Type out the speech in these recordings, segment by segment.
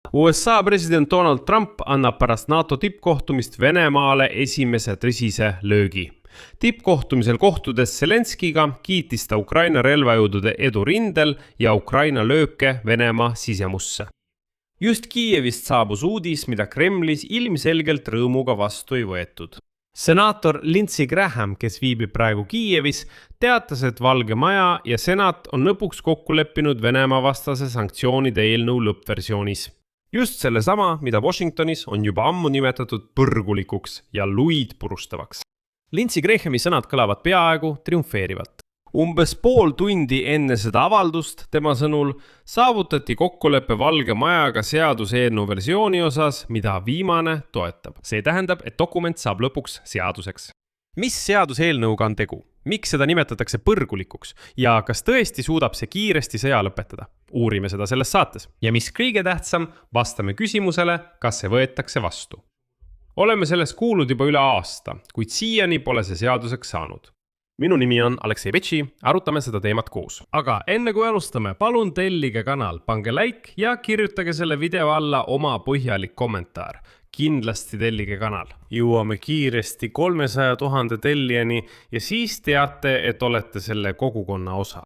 USA president Donald Trump annab pärast NATO tippkohtumist Venemaale esimese tõsise löögi. Tippkohtumisel kohtudes Zelenskiga kiitis ta Ukraina relvajõudude edu rindel ja Ukraina lööke Venemaa sisemusse. Just Kiievist saabus uudis, mida Kremlis ilmselgelt rõõmuga vastu ei võetud. Senaator Lindsey Graham, kes viibib praegu Kiievis, teatas, et Valge Maja ja Senat on lõpuks kokku leppinud Venemaa vastase sanktsioonide eelnõu lõppversioonis. Just selle sama, mida Washingtonis on juba ammu nimetatud põrgulikuks ja luid purustavaks. Lindsey Grahami sõnad kõlavad peaaegu triumfeerivalt. Umbes pool tundi enne seda avaldust, tema sõnul, saavutati kokkulepe Valge Majaga seaduseelnõu versiooni osas, mida viimane toetab. See tähendab, et dokument saab lõpuks seaduseks. Mis seaduseelnõuga on tegu? Miks seda nimetatakse põrgulikuks? Ja kas tõesti suudab see kiiresti sõja lõpetada? Uurime seda selles saates. Ja mis kõige tähtsam, vastame küsimusele, kas see võetakse vastu. Oleme sellest kuulnud juba üle aasta, kuid siiani pole see seaduseks saanud. Minu nimi on Aleksei Betši, arutame seda teemat koos. Aga enne kui alustame, palun tellige kanal, pange like ja kirjutage selle video alla oma põhjalik kommentaar. Kindlasti tellige kanal. Jõuame kiiresti 300 000 tellijani ja siis teate, et olete selle kogukonna osa.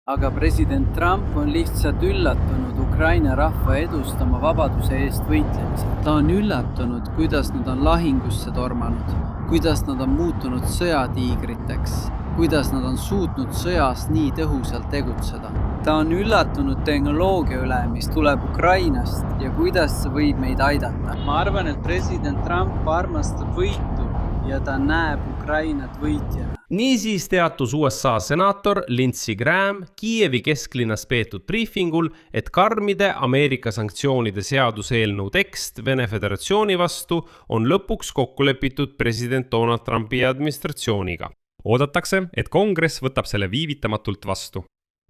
Aga president Trump on lihtsalt üllatunud Ukraina rahva edust oma vabaduse eest võitlemisel. Ta on üllatunud, kuidas nad on lahingusse tormanud, kuidas nad on muutunud sõjatiigriteks, kuidas nad on suutnud sõjas nii tõhusalt tegutseda. Ta on üllatunud tehnoloogia üle, mis tuleb Ukrainast ja kuidas see võib meid aidata. Ma arvan, et president Trump armastab võitu ja ta näeb Ukrainat võitjana. Niisiis teatus USA senaator Lindsey Graham Kiievi kesklinnas peetud briefingul, et karmide Ameerika sanktsioonide seaduseelnõu tekst Vene Föderatsiooni vastu on lõpuks kokku lepitud president Donald Trumpi administratsiooniga. Oodatakse, et kongress võtab selle viivitamatult vastu.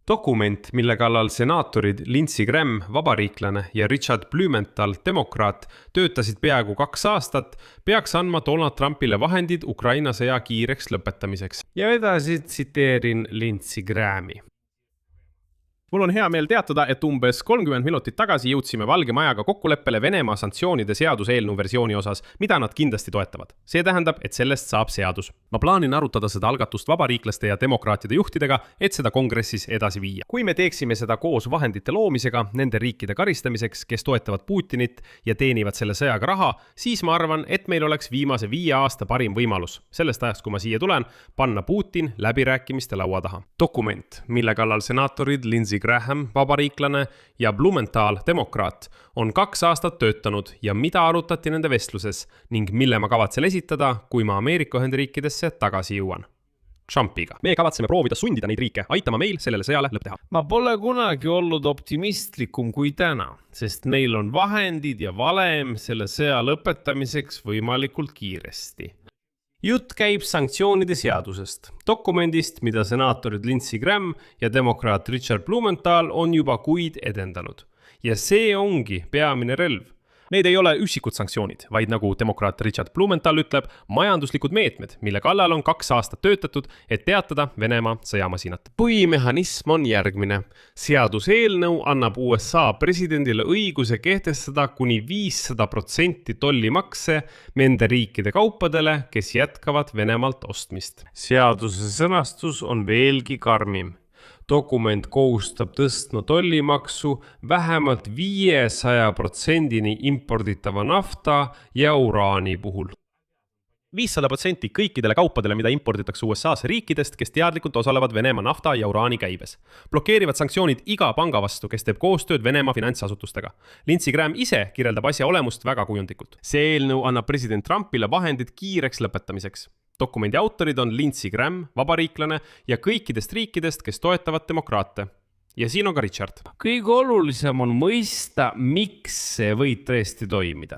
Dokument, mille kallal senaatorid Lindsey Graham, vabariiklane ja Richard Blumenthal, demokraat, töötasid peaaegu 2 aastat, peaks andma Donald Trumpile vahendid Ukraina sõja kiireks lõpetamiseks. Ja edasi tsiteerin Lindsey Grahami. Mul on hea meel teatada, et umbes 30 minutit tagasi jõudsime Valge Majaga kokkuleppele Venemaa sanktsioonide seaduseelnõu versiooni osas, mida nad kindlasti toetavad. See tähendab, et sellest saab seadus. Ma plaanin arutada seda algatust vabariiklaste ja demokraatide juhtidega, et seda kongressis edasi viia. Kui me teeksime seda koos vahendite loomisega nende riikide karistamiseks, kes toetavad Putinit ja teenivad selle sõjaga raha, siis ma arvan, et meil oleks viimase 5 aasta parim võimalus. Sellest ajast, kui ma siia tulen, panna Putin läbirääkimiste laua taha. Dokument, mille kallal senaatorid Lindsey Graham, vabariiklane ja Blumenthal, demokraat, on 2 aastat töötanud ja mida arutati nende vestluses ning mille ma kavatsen esitada, kui ma Ameerika Ühendriikidesse tagasi jõuan. Trumpiga. Me kavatseme proovida sundida neid riike, aitama meil sellele sõjale lõpp teha. Ma pole kunagi olnud optimistlikum kui täna, sest meil on vahendid ja valem selle sõja lõpetamiseks võimalikult kiiresti. Jutt käib sanktsioonide seadusest, dokumendist, mida senaatorid Lindsey Graham ja demokraat Richard Blumenthal on juba kuid edendanud. Ja see ongi peamine relv. Need ei ole üksikud sanktsioonid, vaid nagu demokraat Richard Blumenthal ütleb, majanduslikud meetmed, mille kallal on 2 aastat töötatud, et peatada Venemaa sõjamasinat. Põhimehhanism on järgmine. Seaduseelnõu annab USA presidendile õiguse kehtestada kuni 500% tollimakse nende riikide kaupadele, kes jätkavad Venemaalt ostmist. Seaduse sõnastus on veelgi karmim. Dokument kohustab tõstma tollimaksu vähemalt 500% imporditava nafta ja uraani puhul. 500% kõikidele kaupadele, mida imporditakse USA-sse riikidest, kes teadlikult osalevad Venemaa nafta ja uraani käibes. Blokeerivad sanktsioonid iga panga vastu, kes teeb koostööd Venemaa finantsasutustega. Lindsey Graham ise kirjeldab asja olemust väga kujundlikult. See eelnõu annab president Trumpile vahendid kiireks lõpetamiseks. Dokumendi autorid on Lindsey Graham, vabariiklane ja kõikidest riikidest, kes toetavad demokraate. Ja siin on ka Richard. Kõige olulisem on mõista, miks see võib tõesti toimida.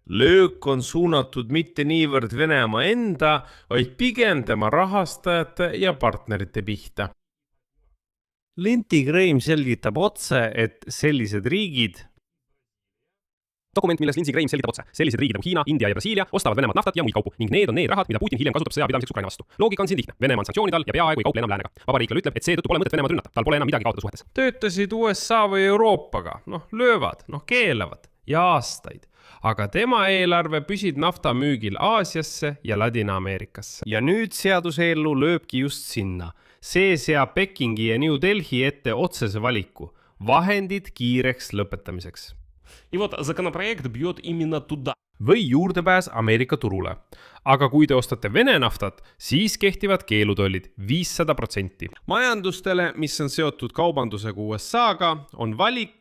Löök on suunatud mitte niivõrd Venemaa enda, vaid pigem tema rahastajate ja partnerite pihta. Lindsey Graham selgitab otse, et sellised riigid Dokument, milles Lindsey Graham selgitab otse. Sellised riigid nagu Hiina, India ja Brasiilia ostavad Venemaalt naftat ja muid kaupu ning need on need rahad, mida Putin hiljem kasutab sõjapidamiseks Ukraina vastu. Loogika on siin lihtne. Venemaa on sanktsioonide all ja peaaegu ei kauple enam läänega. Vabariiklane ütleb, et seetõttu pole mõtet Venemaad rünnata. Tal pole enam midagi kaotada suhetes. Töötasid USA või Euroopaga, löövad, keelavad ja aastaid. Aga tema eelarve püsid nafta müügil Aasiasse ja Ladina-Ameerikasse. Ja nüüd seaduseellu lööbki just sinna. See seab Pekingi ja New Delhi ette otsese valiku. Vahendid kiireks lõpetamiseks. И вот законопроект бьет именно туда. Või juurdepääs Ameerika turule. Aga kui te ostate Vene naftat, siis kehtivad keelutollid 500%. Majandustele, mis on seotud kaubandusega USA-ga, on valik,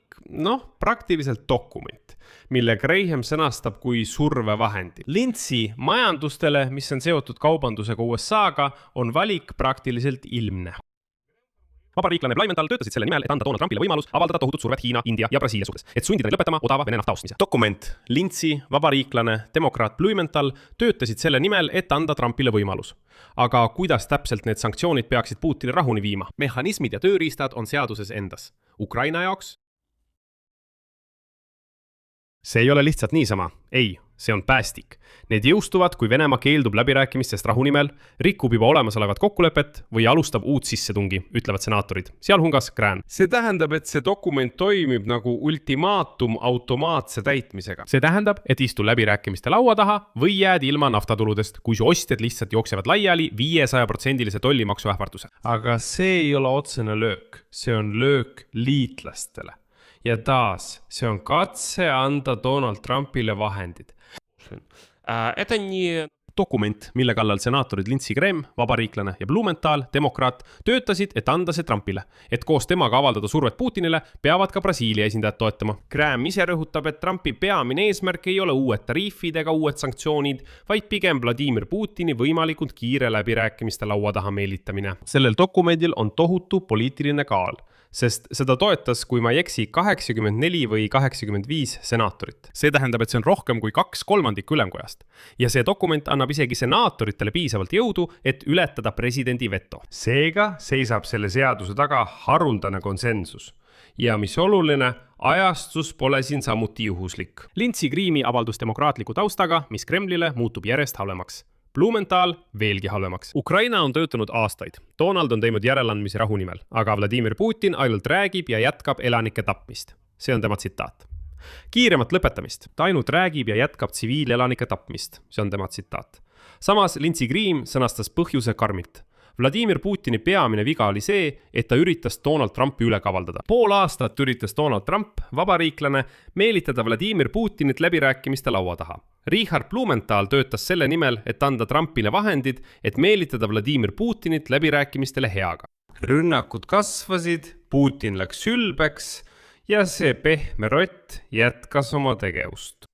praktiliselt dokument, mille Graham sõnastab kui survevahendi. Lindsey majandustele, mis on seotud kaubandusega USA-ga, on valik praktiliselt ilmne. Vabariiklane Blumenthal töötasid selle nimel, et anda Donald Trumpile võimalus avaldada tohutut survet Hiina, India ja Brasiilia suhtes, et sundida neid lõpetama odava Vene nafta ostmise. Dokument, Lindsey, vabariiklane, demokraat Blumenthal töötasid selle nimel, et anda Trumpile võimalus. Aga kuidas täpselt need sanktsioonid peaksid Putini rahuni viima? Mehhanismid ja tööriistad on seaduses endas. Ukraina jaoks? See ei ole lihtsalt niisama. Ei, see on päästik. Need jõustuvad, kui Venemaa keeldub läbirääkimistest rahu nimel, rikub juba olemasolevat kokkulepet või alustab uut sissetungi, ütlevad senaatorid, sealhungas Graham. See tähendab, et see dokument toimib nagu ultimaatum automaatse täitmisega. See tähendab, et istu läbirääkimiste laua taha või jääd ilma naftatuludest, kui su ostjad lihtsalt jooksevad laiali 500% tollimaksu ähvarduse. Aga see ei ole otsene löök. See on löök liitlastele. Ja taas, see on katse anda Donald Trumpile vahendid. Это не Dokument, mille kallal senaatorid Lindsey Graham, vabariiklane ja Blumenthal, demokraat, töötasid, et anda see Trumpile. Et koos temaga avaldada survet Putinile, peavad ka Brasiilia esindajad toetama. Graham ise rõhutab, et Trumpi peamine eesmärk ei ole uued tariifid ega uued sanktsioonid, vaid pigem Vladimir Putini võimalikult kiire läbirääkimiste laua taha meelitamine. Sellel dokumendil on tohutu poliitiline kaal, sest seda toetas, kui ma ei eksi, 84 või 85 senaatorit. See tähendab, et see on rohkem kui 2/3 ülemkojast. Ja see dokument annab isegi senaatoritele piisavalt jõudu, et ületada presidendi veto. Seega seisab selle seaduse taga haruldane konsensus. Ja mis oluline, ajastus pole siin samuti juhuslik. Lindsey Grahami avaldus demokraatliku taustaga, mis Kremlile muutub järjest halvemaks. Blumenthal veelgi halvemaks. Ukraina on töötanud aastaid. Donald on teinud järeleandmisi rahu nimel, aga Vladimir Putin ainult räägib ja jätkab elanike tapmist. See on tema tsitaat. Kiiremat lõpetamist. Ta ainult räägib ja jätkab tsiviilelanike tapmist. See on tema tsitaat. Samas Lindsey Graham sõnastas põhjuse karmilt. Vladimir Putini peamine viga oli see, et ta üritas Donald Trumpi üle kavaldada. Pool aastat üritas Donald Trump, vabariiklane, meelitada Vladimir Putinit läbirääkimiste laua taha. Richard Blumenthal töötas selle nimel, et anda Trumpile vahendid, et meelitada Vladimir Putinit läbirääkimistele heaga. Rünnakud kasvasid, Putin läks ülbeks ja see pehme rott jätkas oma tegevust.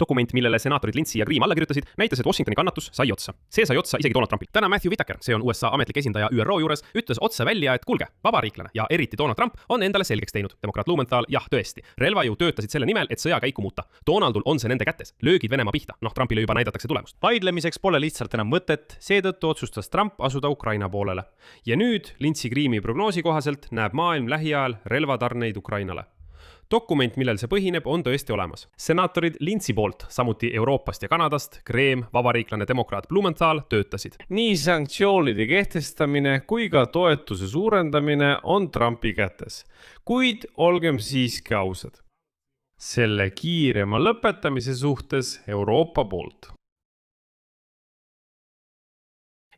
Dokument, millele senaatorid Lindsey ja Graham alla kirjutasid, näitas, et Washingtoni kannatus sai otsa. See sai otsa isegi Donald Trumpil. Täna Matthew Whitaker, see on USA ametlik esindaja ÜRO juures, ütles otse välja, et kuulge, vabariiklane ja eriti Donald Trump on endale selgeks teinud. Demokraat Blumenthal, jah, tõesti. Relvajõud töötasid selle nimel, et sõja käiku muuta. Donaldul on see nende kätes. Löögid Venemaa pihta. Trumpile juba näidatakse tulemust. Vaidlemiseks pole lihtsalt enam mõtet, seetõttu otsustas Trump asuda Ukraina poolele. Ja nüüd Lindsey Grahami prognoosi kohaselt näeb maailm lähiajal relvatarneid Ukrainale. Dokument, millel see põhineb, on tõesti olemas. Senaatorid Lindsey poolt, samuti Euroopast ja Kanadast, Graham, vabariiklane demokraat Blumenthal töötasid. Nii sanktsioonide kehtestamine kui ka toetuse suurendamine on Trumpi kätes. Kuid olgem siiski ausad. Selle kiirema lõpetamise suhtes Euroopa poolt.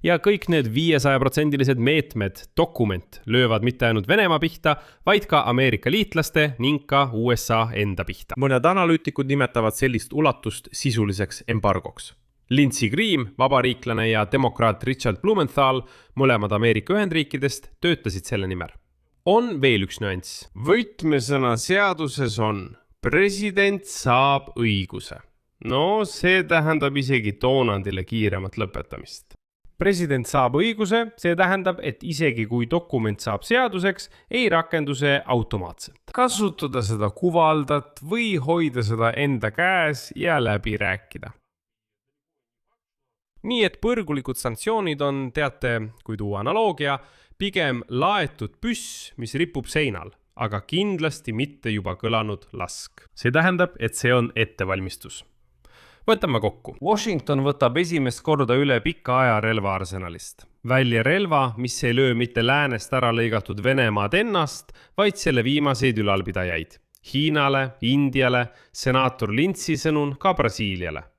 Ja kõik need 500% meetmed, dokument, löövad mitte ainult Venemaa pihta, vaid ka Ameerika liitlaste ning ka USA enda pihta. Mõned analüütikud nimetavad sellist ulatust sisuliseks embargoks. Lindsey Graham, vabariiklane ja demokraat Richard Blumenthal, mõlemad Ameerika Ühendriikidest, töötasid selle nimel. On veel üks nüanss. Võtmesõna seaduses on, president saab õiguse. No, see tähendab isegi Donaldile kiiremat lõpetamist. President saab õiguse, see tähendab, et isegi kui dokument saab seaduseks, ei rakendu see automaatselt. Kasutada seda kuvaldat või hoida seda enda käes ja läbi rääkida. Nii et põrgulikud sanktsioonid on, teate, kui tuua analoogia, pigem laetud püss, mis ripub seinal, aga kindlasti mitte juba kõlanud lask. See tähendab, et see on ettevalmistus. Võtame kokku. Washington võtab esimest korda üle pika aja relvaarsenalist. Välja relva, mis ei löö mitte läänest ära lõigatud Venemaad ennast, vaid selle viimaseid ülalpidajaid. Hiinale, Indiale, senaator Lintsi sõnun ka Brasiiliale.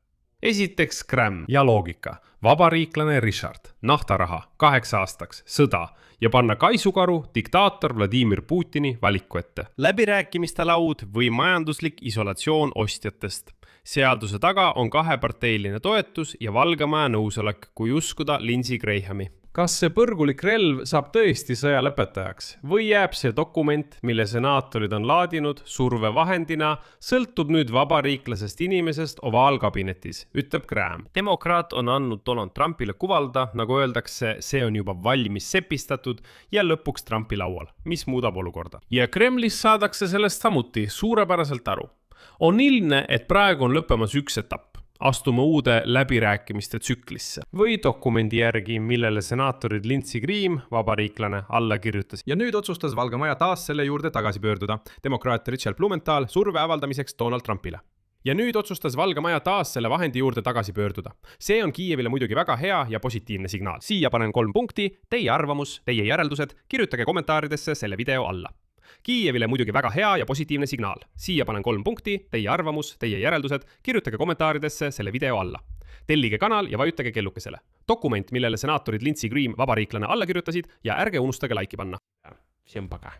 Esiteks GRAM ja loogika. Vabariiklane Richard, nahtaraha, 8 aastaks, sõda ja panna kaisukaru diktaator Vladimir Putini valiku ette. Läbirääkimiste laud või majanduslik isolatsioon ostjatest. Seaduse taga on 2-parteiline toetus ja Valgemaja nõusolek, kui uskuda Lindsey Grahami. Kas see põrgulik relv saab tõesti sõja lõpetajaks või jääb see dokument, mille senaatorid on laadinud survevahendina, sõltub nüüd vabariiklasest inimesest ovaalkabinetis, ütleb Graham. Demokraat on andnud Donald Trumpile kuvalda, nagu öeldakse, see on juba valmis sepistatud ja lõpuks Trumpi laual, mis muudab olukorda. Ja Kremlis saadakse sellest samuti suurepäraselt aru. On ilmne, et praegu on lõppemas üks etapp. Astume uude läbirääkimiste tsüklisse või dokumendi järgi, millele senaatorid Lindsey Graham, vabariiklane, alla kirjutas. Ja nüüd otsustas Valgemaja taas selle juurde tagasi pöörduda. Demokraat Richard Blumenthal surve avaldamiseks Donald Trumpile. Ja nüüd otsustas Valgemaja taas selle vahendi juurde tagasi pöörduda. See on Kiievile muidugi väga hea ja positiivne signaal. Siia panen 3 punkti, teie arvamus, teie järeldused, kirjutage kommentaaridesse selle video alla. Kiievile muidugi väga hea ja positiivne signaal. Siia panen 3 punkti, teie arvamus, teie järeldused, kirjutage kommentaaridesse selle video alla. Tellige kanal ja vajutage kellukesele. Dokument, millele senaatorid Lindsey Graham, vabariiklane, alla kirjutasid ja ärge unustage laiki panna. Всем пока.